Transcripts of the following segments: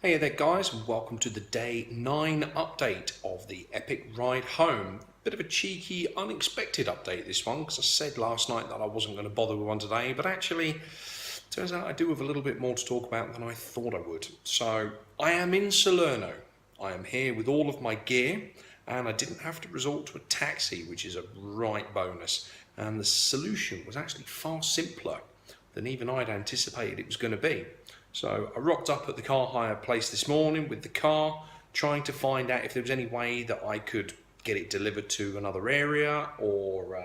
Hey there guys, and welcome to the day 9 update of the epic ride home. Bit of a cheeky, unexpected update this one, because I said last night that I wasn't going to bother with one today, but actually, turns out I do have a little bit more to talk about than I thought I would. So, I am in Salerno. I am here with all of my gear, and I didn't have to resort to a taxi, which is a right bonus. And the solution was actually far simpler than even I'd anticipated it was going to be. So I rocked up at the car hire place this morning with the car, trying to find out if there was any way that I could get it delivered to another area, or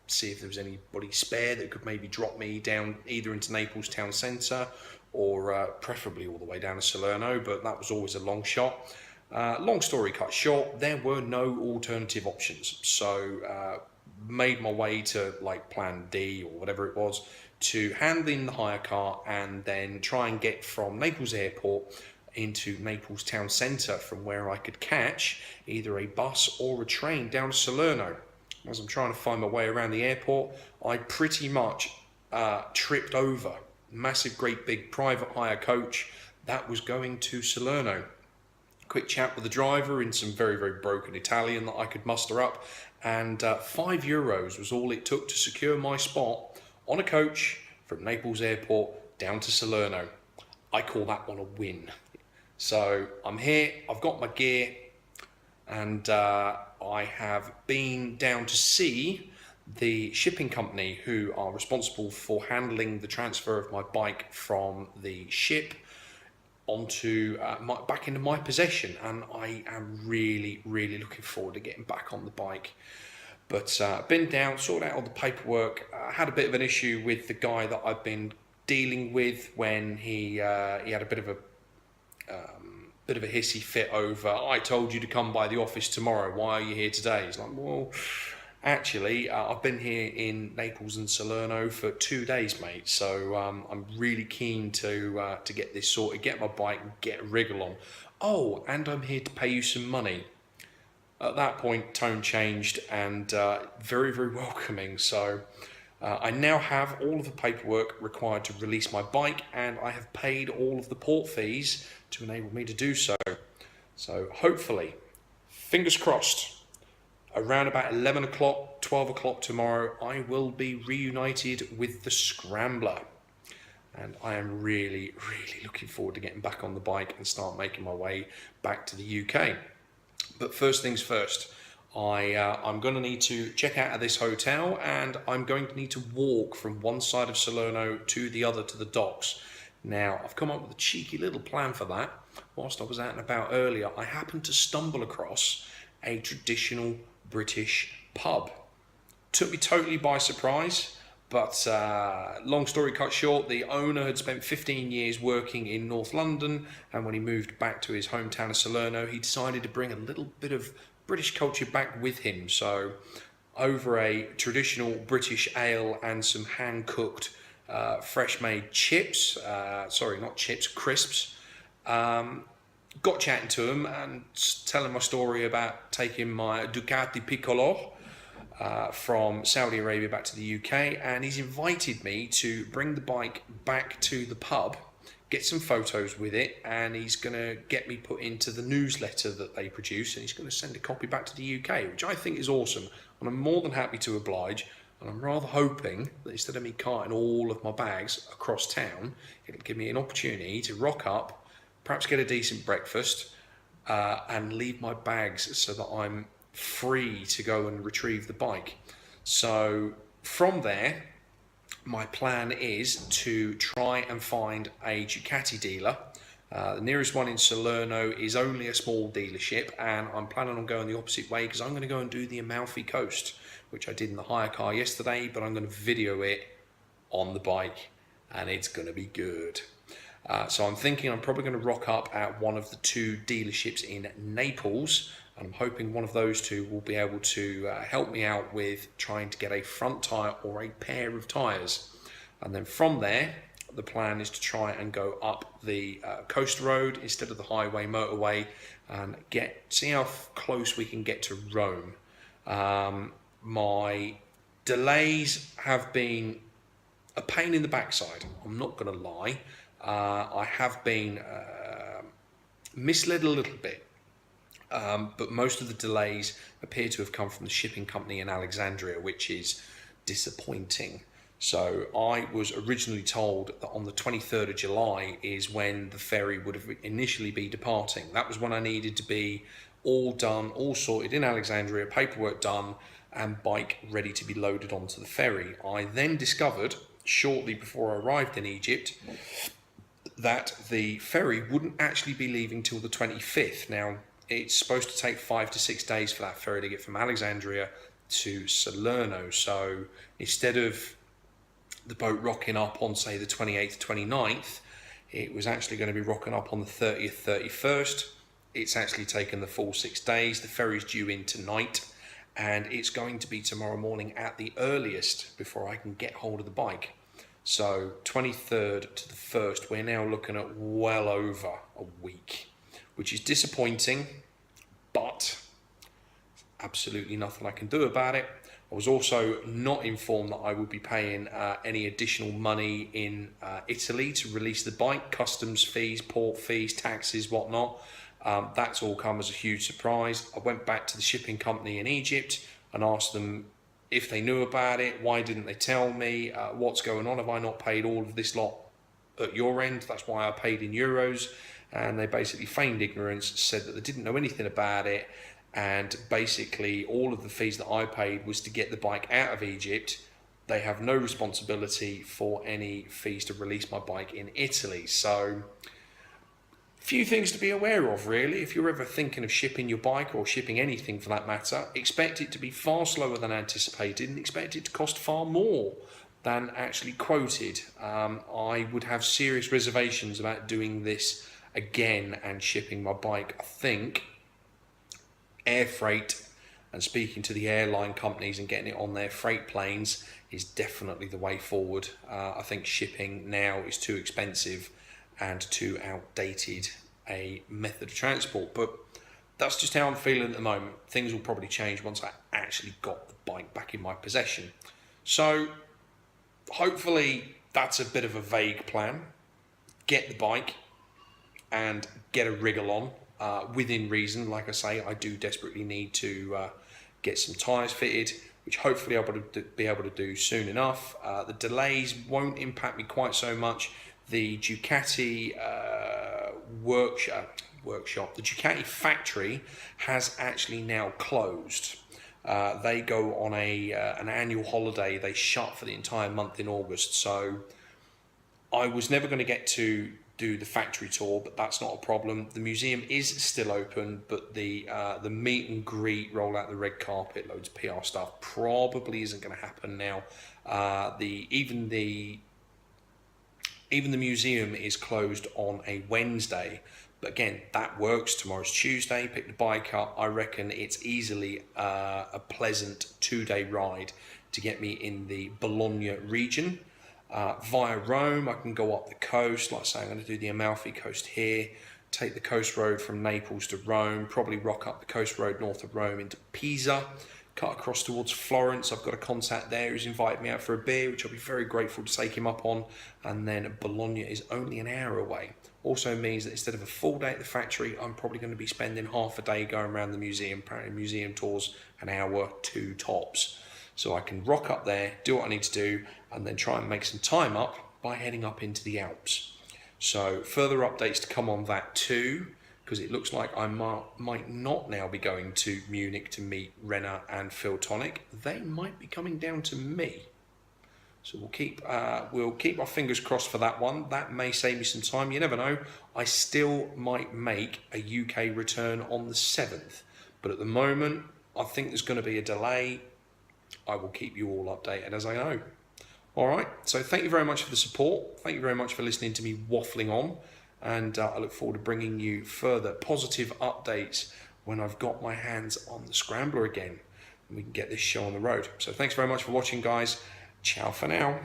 see if there was anybody spare that could maybe drop me down either into Naples town centre or preferably all the way down to Salerno, but that was always a long shot. Long story cut short, there were no alternative options, so made my way to like plan D or whatever it was, to hand in the hire car and then try and get from Naples airport into Naples town centre, from where I could catch either a bus or a train down to Salerno. As I'm trying to find my way around the airport, I pretty much tripped over massive great big private hire coach that was going to Salerno. Quick chat with the driver in some very, very broken Italian that I could muster up, and €5 was all it took to secure my spot on a coach from Naples airport down to Salerno. I call that one a win. So I'm here, I've got my gear, and I have been down to see the shipping company who are responsible for handling the transfer of my bike from the ship onto back into my possession, and I am really looking forward to getting back on the bike. But been down, sorted out all the paperwork. Had a bit of an issue with the guy that I've been dealing with when he had a bit of a hissy fit over, I told you to come by the office tomorrow, why are you here today? He's like, well, actually, I've been here in Naples and Salerno for 2 days, mate. So I'm really keen to get this sorted, get my bike, and get a wriggle on. Oh, and I'm here to pay you some money. At that point, tone changed, and very, very welcoming. So I now have all of the paperwork required to release my bike, and I have paid all of the port fees to enable me to do so. So hopefully, fingers crossed, around about 11 o'clock, 12 o'clock tomorrow, I will be reunited with the Scrambler. And I am really looking forward to getting back on the bike and start making my way back to the UK. But first things first, I'm going to need to check out of this hotel, and I'm going to need to walk from one side of Salerno to the other to the docks. Now, I've come up with a cheeky little plan for that. Whilst I was out and about earlier, I happened to stumble across a traditional British pub. Took me totally by surprise, but long story cut short, the owner had spent 15 years working in North London, and when he moved back to his hometown of Salerno, he decided to bring a little bit of British culture back with him. So over a traditional British ale and some hand-cooked fresh-made chips, crisps, got chatting to him and telling my story about taking my Ducati Piccolo from Saudi Arabia back to the UK, and he's invited me to bring the bike back to the pub, get some photos with it, and he's going to get me put into the newsletter that they produce, and he's going to send a copy back to the UK, which I think is awesome, and I'm more than happy to oblige. And I'm rather hoping that instead of me carting all of my bags across town, it'll give me an opportunity to rock up, perhaps get a decent breakfast, and leave my bags so that I'm free to go and retrieve the bike. So from there, my plan is to try and find a Ducati dealer. The nearest one in Salerno is only a small dealership, and I'm planning on going the opposite way because I'm going to go and do the Amalfi Coast, which I did in the hire car yesterday, but I'm going to video it on the bike, and it's going to be good. So I'm thinking I'm probably going to rock up at one of the two dealerships in Naples, and I'm hoping one of those two will be able to help me out with trying to get a front tyre or a pair of tyres. And then from there, the plan is to try and go up the coast road instead of the highway motorway, and see how close we can get to Rome. My delays have been a pain in the backside, I'm not going to lie. I have been misled a little bit, but most of the delays appear to have come from the shipping company in Alexandria, which is disappointing. So I was originally told that on the 23rd of July is when the ferry would have initially be departing. That was when I needed to be all done, all sorted in Alexandria, paperwork done, and bike ready to be loaded onto the ferry. I then discovered, shortly before I arrived in Egypt, that the ferry wouldn't actually be leaving till the 25th. Now, it's supposed to take 5 to 6 days for that ferry to get from Alexandria to Salerno. So instead of the boat rocking up on, say, the 28th, 29th, it was actually going to be rocking up on the 30th, 31st. It's actually taken the full 6 days. The ferry's due in tonight, and it's going to be tomorrow morning at the earliest before I can get hold of the bike. So 23rd to the 1st, we're now looking at well over a week, which is disappointing, but absolutely nothing I can do about it. I was also not informed that I would be paying any additional money in Italy to release the bike, customs fees, port fees, taxes, whatnot. That's all come as a huge surprise. I went back to the shipping company in Egypt and asked them if they knew about it, why didn't they tell me, what's going on, have I not paid all of this lot at your end? That's why I paid in euros. And they basically feigned ignorance, said that they didn't know anything about it, and basically all of the fees that I paid was to get the bike out of Egypt. They have no responsibility for any fees to release my bike in Italy. So few things to be aware of, really. If you're ever thinking of shipping your bike, or shipping anything for that matter, expect it to be far slower than anticipated and expect it to cost far more than actually quoted. I would have serious reservations about doing this again and shipping my bike. I think air freight and speaking to the airline companies and getting it on their freight planes is definitely the way forward. I think shipping now is too expensive and too outdated a method of transport, but that's just how I'm feeling at the moment. Things will probably change once I actually got the bike back in my possession. So hopefully that's a bit of a vague plan. Get the bike and get a wriggle on within reason. Like I say, I do desperately need to get some tyres fitted, which hopefully I'll be able to do soon enough. The delays won't impact me quite so much. The Ducati workshop, the Ducati factory has actually now closed. They go on an annual holiday. They shut for the entire month in August. So I was never going to get to do the factory tour, but that's not a problem. The museum is still open, but the meet and greet, roll out the red carpet, loads of PR stuff, probably isn't going to happen now. Even the museum is closed on a Wednesday, but again, that works. Tomorrow's Tuesday, pick the bike up. I reckon it's easily a pleasant 2-day ride to get me in the Bologna region. Via Rome, I can go up the coast. Like I say, I'm going to do the Amalfi Coast here, take the coast road from Naples to Rome, probably rock up the coast road north of Rome into Pisa, cut across towards Florence. I've got a contact there who's invited me out for a beer, which I'll be very grateful to take him up on. And then Bologna is only an hour away. Also means that instead of a full day at the factory, I'm probably going to be spending half a day going around the museum. Apparently museum tours an hour, 2 tops. So I can rock up there, do what I need to do, and then try and make some time up by heading up into the Alps. So further updates to come on that too, because it looks like I might not now be going to Munich to meet Renner and Phil Tonic. They might be coming down to me. So we'll keep our fingers crossed for that one. That may save me some time. You never know. I still might make a UK return on the 7th. But at the moment, I think there's going to be a delay. I will keep you all updated as I know. All right. So thank you very much for the support. Thank you very much for listening to me waffling on. And I look forward to bringing you further positive updates when I've got my hands on the Scrambler again and we can get this show on the road. So thanks very much for watching, guys. Ciao for now.